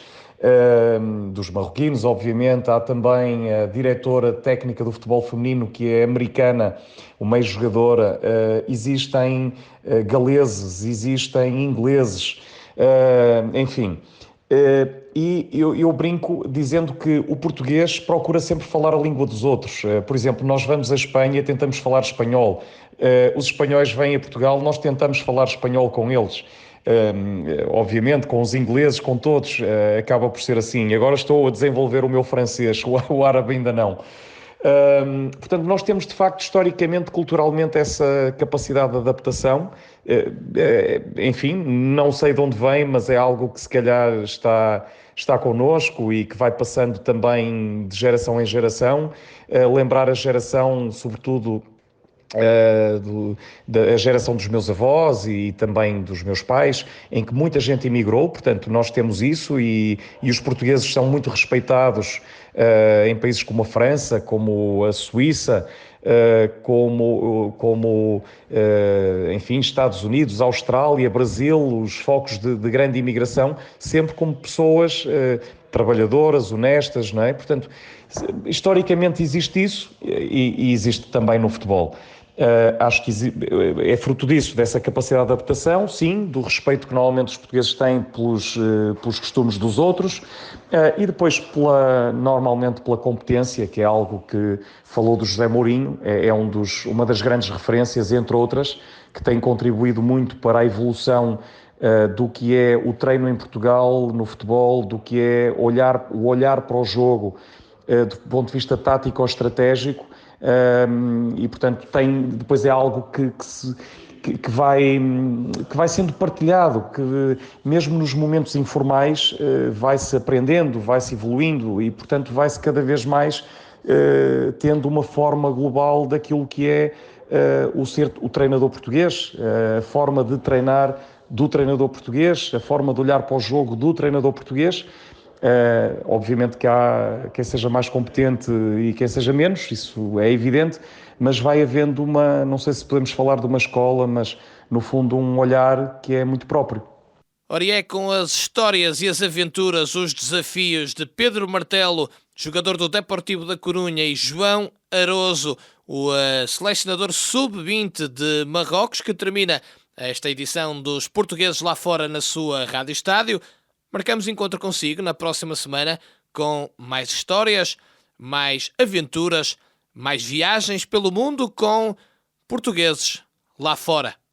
dos marroquinos obviamente, há também a diretora técnica do futebol feminino que é americana, uma ex-jogadora, existem galeses, existem ingleses, enfim... E eu brinco dizendo que o português procura sempre falar a língua dos outros. Por exemplo, nós vamos à Espanha e tentamos falar espanhol. Os espanhóis vêm a Portugal, nós tentamos falar espanhol com eles. Obviamente, com os ingleses, com todos, acaba por ser assim. Agora estou a desenvolver o meu francês, o árabe ainda não. Portanto, nós temos de facto, historicamente, culturalmente, essa capacidade de adaptação. enfim, não sei de onde vem, mas é algo que se calhar está connosco e que vai passando também de geração em geração. Lembrar a geração, sobretudo, da geração dos meus avós e também dos meus pais, em que muita gente emigrou, portanto nós temos isso e os portugueses são muito respeitados em países como a França, como a Suíça, enfim, Estados Unidos, Austrália, Brasil, os focos de grande imigração, sempre como pessoas trabalhadoras, honestas, não é? Portanto, historicamente existe isso e existe também no futebol. Acho que é fruto disso, dessa capacidade de adaptação, sim, do respeito que normalmente os portugueses têm pelos costumes dos outros, e depois normalmente pela competência, que é algo que falou do José Mourinho, uma das grandes referências, entre outras, que tem contribuído muito para a evolução do que é o treino em Portugal, no futebol, do que é o olhar para o jogo do ponto de vista tático ou estratégico, e portanto depois é algo que vai sendo partilhado, que mesmo nos momentos informais vai-se aprendendo, vai-se evoluindo e portanto vai-se cada vez mais tendo uma forma global daquilo que é o treinador português, a forma de treinar do treinador português, a forma de olhar para o jogo do treinador português. Obviamente que há quem seja mais competente e quem seja menos, isso é evidente, mas vai havendo não sei se podemos falar de uma escola, mas no fundo um olhar que é muito próprio. Ora, e é com as histórias e as aventuras, os desafios de Pedro Martelo, jogador do Deportivo da Corunha, e João Aroso, o selecionador sub-20 de Marrocos, que termina esta edição dos Portugueses lá fora na sua Rádio Estádio. Marcamos encontro consigo na próxima semana com mais histórias, mais aventuras, mais viagens pelo mundo com portugueses lá fora.